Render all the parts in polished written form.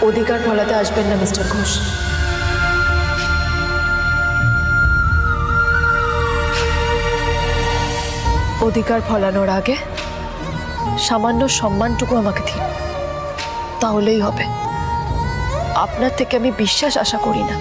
অধিকার ফলাতে আসবেন না মিস্টার ঘোষ। অধিকার ফলানোর আগে সামান্য সম্মানটুকু আমাকে দিন, তাহলেই হবে। আপনার থেকে আমি বিশ্বাস আশা করি না।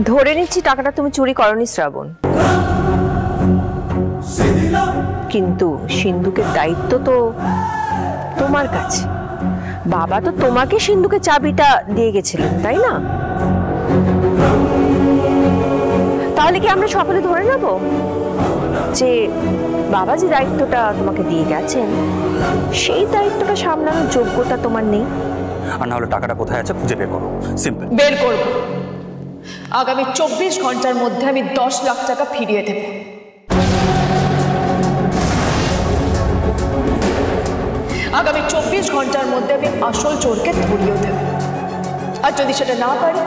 ধরে নিচ্ছি টাকাটা তুমি চুরি করনি শ্রাবণ, কিন্তু সিন্ধুকের দায়িত্ব তো তোমার কাছে। বাবা তো তোমাকে সিন্ধুকের চাবিটা দিয়ে গেছিলেন, তাই না? তাহলে কি আমরা সকলে ধরে নেব যে বাবা যে দায়িত্বটা তোমাকে দিয়ে গেছেন সেই দায়িত্বটা সামলানোর যোগ্যতা তোমার নেই? আর না হলে টাকাটা কোথায় আছে খুঁজে বের করো, সিম্পল। বের করব। আগামী 24 ঘন্টার মধ্যে আমি 10 লাখ টাকা ফিরিয়ে দেব। আগামী 24 ঘন্টার মধ্যে আমি আসল চোরকে ধরিয়ে দেব। আর যদি সেটা না পারি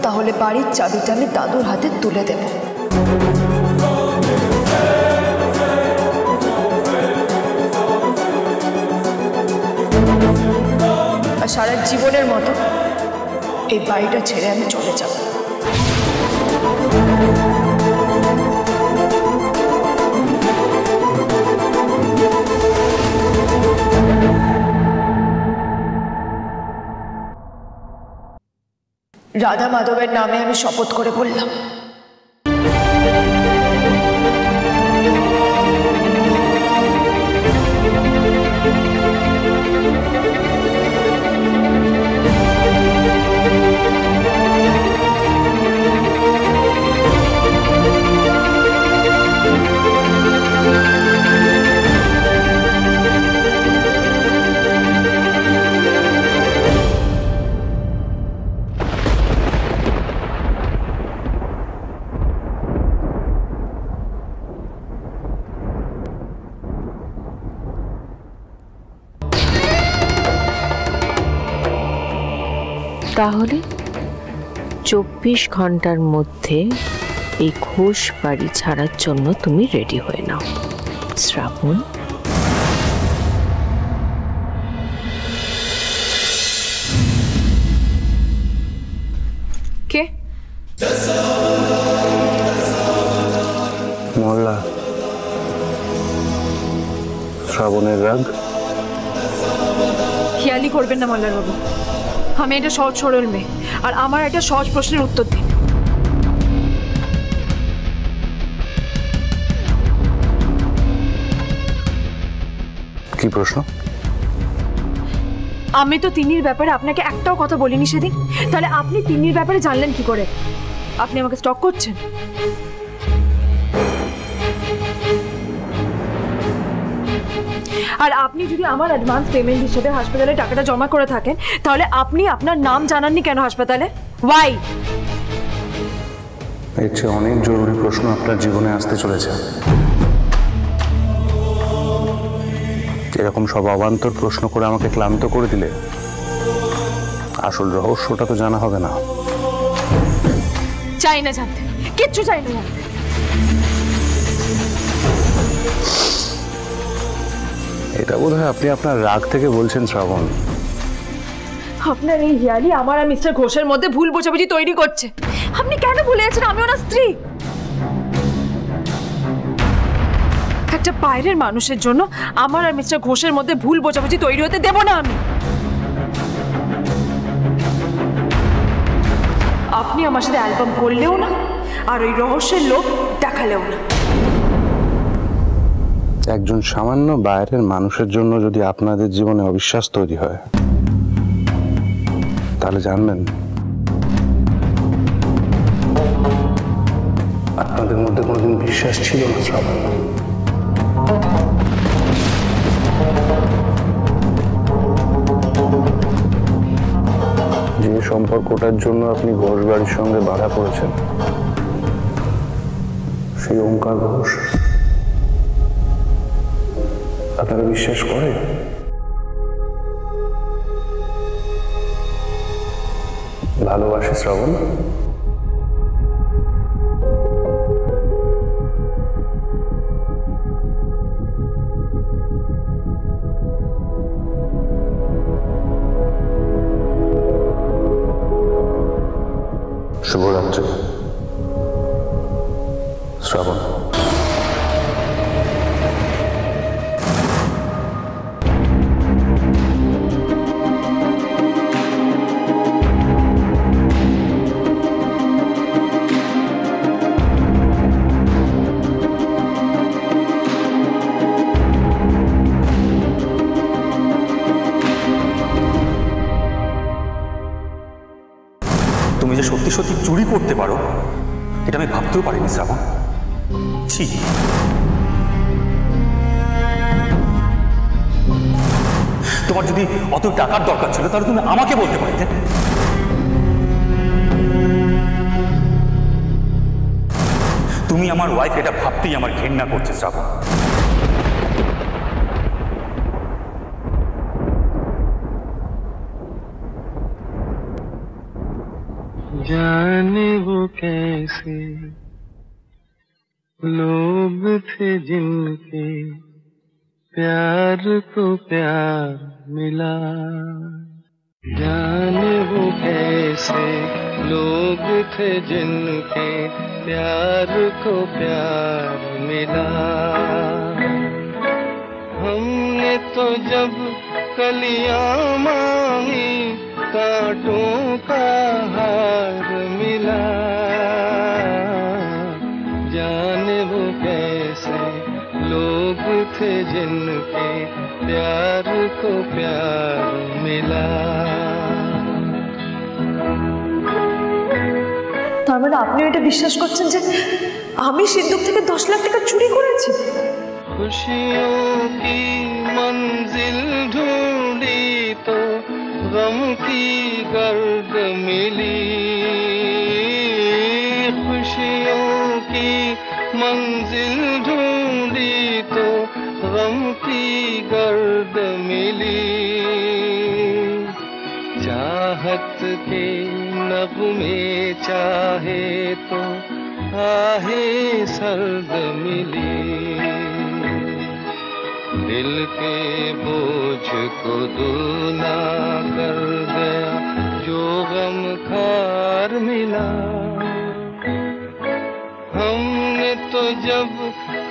তাহলে বাড়ির চাবিটা আমি দাদুর হাতে তুলে দেব। আর সারা জীবনের মতো এই বাড়িটা ছেড়ে আমি চলে যাব। রাধা মাধবের নামে আমি শপথ করে বললাম, তাহলে 24 ঘন্টার মধ্যে এই ঘোষ বাড়ি ছাড়ার জন্য তুমি রেডি হয়ে নাও শ্রাবণ। কে? মোল্লা। শ্রাবণের রাগ। খেয়ালি করবেন না মোল্লার বাবু, আমি এটা সহজ সরল মেয়ে, আর আমার একটা সহজ প্রশ্নের উত্তর দিন। কি প্রশ্ন? আমি তো তিন্নির ব্যাপারে আপনাকে একটাও কথা বলিনি সেদিন, তাহলে আপনি তিন্নির ব্যাপারে জানলেন কি করে? আপনি আমাকে স্টক করছেন? আর আপনি যদি আমার অ্যাডভান্স পেমেন্ট হিসেবে হাসপাতালে টাকাটা জমা করে থাকেন, তাহলে আপনি আপনার নাম জানাননি কেন হাসপাতালে? ওয়াই? এর চেয়ে অনেক জরুরি প্রশ্ন আপনার জীবনে আসতে চলেছে। এরকম সব অবান্তর প্রশ্ন করে আমাকে ক্লান্ত করে দিলে আসল রহস্যটা তো জানা হবে না। চাই না জানতে, কিচ্ছু চাই না জানতে। এটা বোধহয় আপনি আপনার রাগ থেকে বলছেন শ্রাবণ। আপনার এই হিয়ালি আমার আর মিস্টার ঘোষের মধ্যে ভুল বোঝাবুঝি তৈরি করছে। আপনি কেন ভুলে আছেন আমি ওনার স্ত্রী? একটা বাইরের মানুষের জন্য আমার আর মিস্টার ঘোষের মধ্যে ভুল বোঝাবুঝি তৈরি হতে দেব না আমি। আপনি আমার সাথে অ্যালবাম করলেও না, আর ওই রহস্যের লোক দেখালেও না। একজন সামান্য বাইরের মানুষের জন্য যদি আপনাদের জীবনে অবিশ্বাস তৈরি হয়, তাহলে জানবেন আপনাদের মধ্যে কোনোদিন বিশ্বাস ছিল না শ্রাবণ। যে সম্পর্কটার জন্য আপনি ঘোষ বাড়ির সঙ্গে বাধা পড়েছেন, সেই ওঙ্কার ঘোষ আপনারা বিশ্বাস করে? ভালোবাসি শ্রাবণ। শুভরাত্রি শ্রাবণ। তুমি যে সত্যি সত্যি চুরি করতে পারো এটা আমি ভাবতেও পারিনি শ্রাবণ। ছি, তোমার যদি অত টাকার দরকার ছিল তাহলে তুমি আমাকে বলতে পারতে। তুমি আমার ওয়াইফ এটা ভাবতেই আমার ঘেন্না করছে শ্রাবণ। जाने वो कैसे लोग थे जिनके प्यार को प्यार मिला। जाने वो कैसे लोग थे जिनके प्यार को प्यार मिला। हमने तो जब कलियां मांगी कांटों का हार मिला। जाने वो कैसे लोग थे जिनके प्यार को प्यार मिला। তার মানে আপনি এটা বিশ্বাস করছেন যে আমি সিন্ধুক থেকে 10 লাখ টাকা চুরি করেছি? खुशियों की मंजिल ढूंढी तो गम की गर्द मिली। खुशियों की मंजिल ढूंढी तो गम की गर्द मिली। चाहत के नगमे चाहे तो आहे सर्द मिली। दिल के बोझ को दूना कर गया जो गम खार मिला। हमने तो जब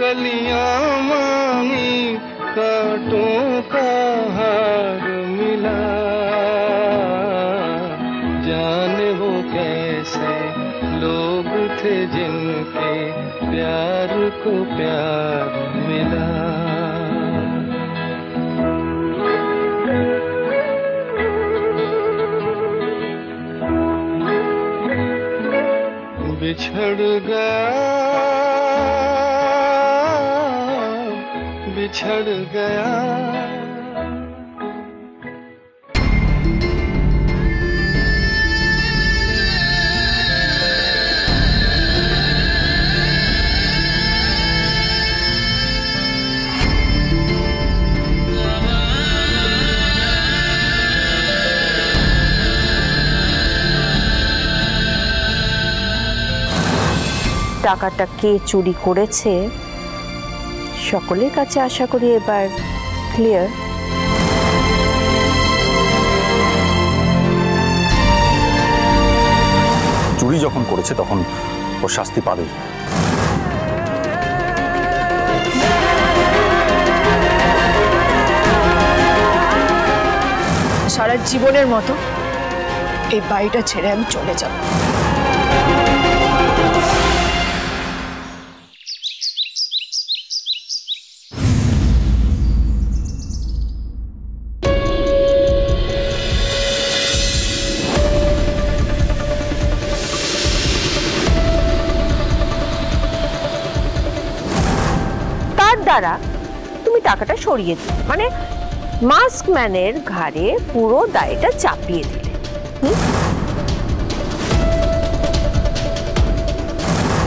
कलियां मांगी कांटों का हार मिला। जाने वो कैसे लोग थे जिनके प्यार को प्यार मिला। बिछड़ गया টাকাটা কে চুরি করেছে সকলের কাছে আশা করি এবার ক্লিয়ার। চুরি যখন করেছে তখন ওর শাস্তি পাবেই। সারা জীবনের মতো এই বাড়িটা ছেড়ে আমি চলে যাব। দ্বারা তুমি টাকাটা সরিয়ে দিলে, মানে মাস্কম্যানের ঘাড়ে পুরো দায়টা চাপিয়ে দিলে।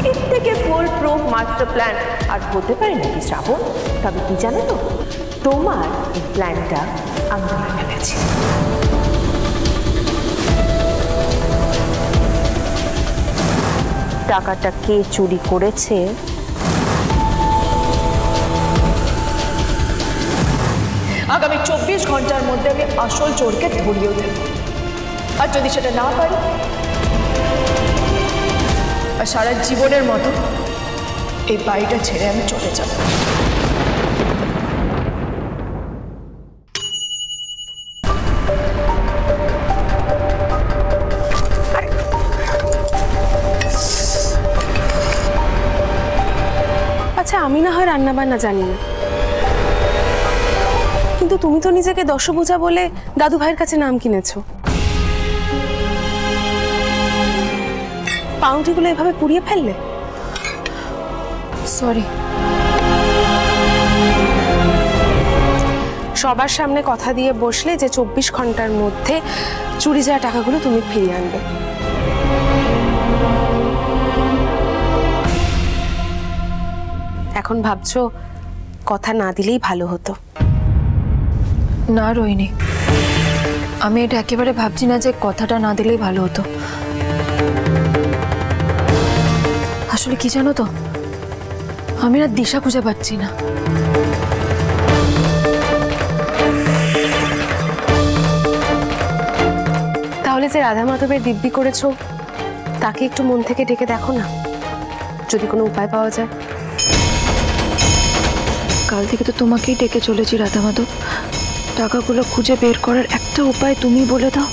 এর থেকে ফুল প্রুফ মাস্টার প্ল্যান আর হতে পারে নাকি শ্রাবণ? তবে কি জানো তো, তোমার এই প্ল্যানটা আমি ধরে ফেলেছি। টাকাটা কে চুরি করেছে আগামী 24 ঘন্টার মধ্যে আমি আসল চোরকে ধরিয়ে দেব। আর যদি সেটা না পারি, আর সারা জীবনের মতো এই বাড়িটা ছেড়ে আমি চলে যাব। আচ্ছা, আমি না হয় রান্না বান্না জানি না, কিন্তু তুমি তো নিজেকে দশভুজা বলে দাদু ভাইয়ের কাছে নাম কিনেছো। পাউরুটিগুলো এভাবে পুড়িয়ে ফেললে? সরি। সবার সামনে কথা দিয়ে বসলে যে 24 ঘন্টার মধ্যে চুরি যাওয়া টাকাগুলো তুমি ফিরিয়ে আনবে। এখন ভাবছো কথা না দিলেই ভালো হতো। না রোহিণী, আমি এটা একেবারে ভাবছি না যে কথাটা না দিলেই ভালো হতো। আসলে কি জানো তো, আমি না দিশা খুঁজে পাচ্ছি না। তাহলে যে রাধা মাধবের দিব্যি করেছো তাকে একটু মন থেকে ডেকে দেখো না, যদি কোনো উপায় পাওয়া যায়। কাল থেকে তো তোমাকেই ডেকে চলেছি রাধা মাধব, টাকাগুলো খুঁজে বের করার একটা উপায় তুমি বলে দাও।